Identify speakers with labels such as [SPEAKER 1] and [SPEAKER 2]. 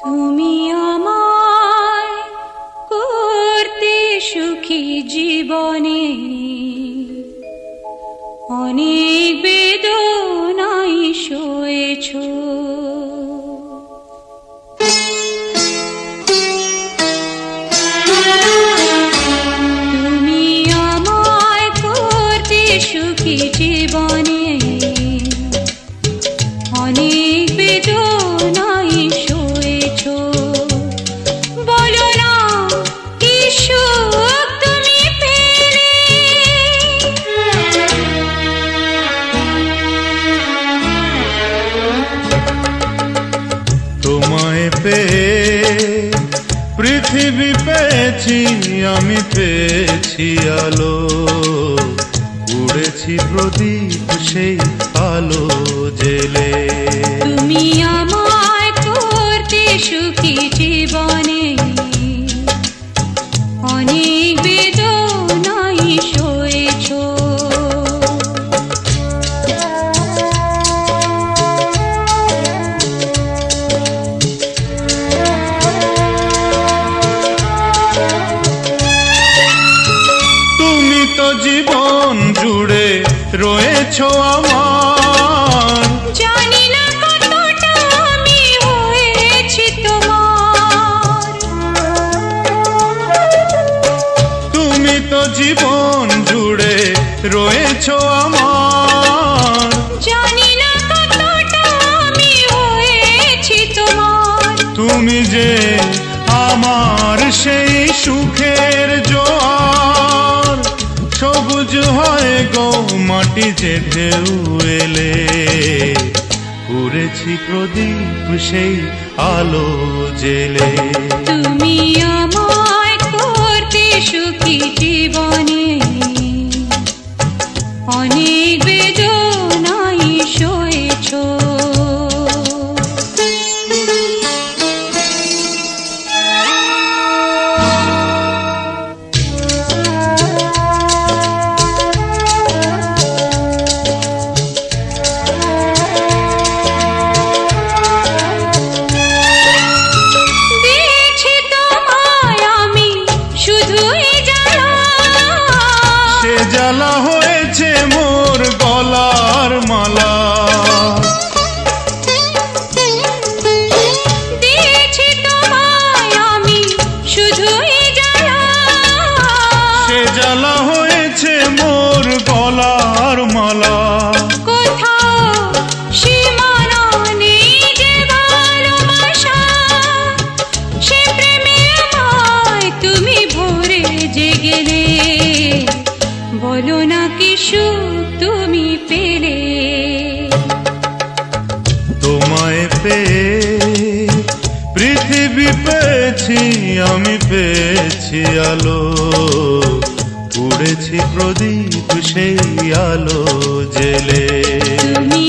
[SPEAKER 1] তুমি আমায় করতে সুখী জীবনে অনেক বেদনাই সয়েছ। তুমি আমায় করতে সুখী জীবনে অনেক বেদনাই সয়েছ। বলো না কি সুখ তুমি পেলে,
[SPEAKER 2] তোমায় পেয়ে পৃথিবী পেয়েছি, আমি পেয়েছি আলো, উড়েছি প্রদীপ সেই আলো জেলে।
[SPEAKER 1] তুমি আমায় করতে সুখী জীবনে অনেক বেদনাই সয়েছ।
[SPEAKER 2] তুমি তো জীবন জুড়ে রয়েছ আমার,
[SPEAKER 1] জানি না কতটা আমি হয়েছি তোমার।
[SPEAKER 2] তুমি তো জীবন জুড়ে রয়েছ আমার,
[SPEAKER 1] জানি না কতটা আমি হয়েছি তোমার।
[SPEAKER 2] তুমি যে আমার সেই সুখের জোয়ার, সবুজ হয় গো মাটি যে ঢেউ এলে, উড়েছি প্রদীপ সেই আলো জেলে।
[SPEAKER 1] তুমি আমায় করতে সুখী জীবনে অনেক বেদনাই সয়েছ। দিয়েছি তোমায় আমি শুধুই জ্বালা,
[SPEAKER 2] সে জ্বালা হয়েছে মোর গলার মালা।
[SPEAKER 1] দিয়েছি তোমায় আমি শুধুই জ্বালা,
[SPEAKER 2] সে জ্বালা হয়েছে মোর গলার মালা।
[SPEAKER 1] কোথাও সীমানা নেই যে ভালোবাসা, সে প্রেমে আমায় তুমি ভরে যে গেলে। বলো না কি সুখ তুমি পেলে,
[SPEAKER 2] তোমায় পেয়ে পৃথিবী পেয়েছি, আমি পেয়েছি আলো, উড়েছি প্রদীপ সেই আলো জেলে।
[SPEAKER 1] তুমি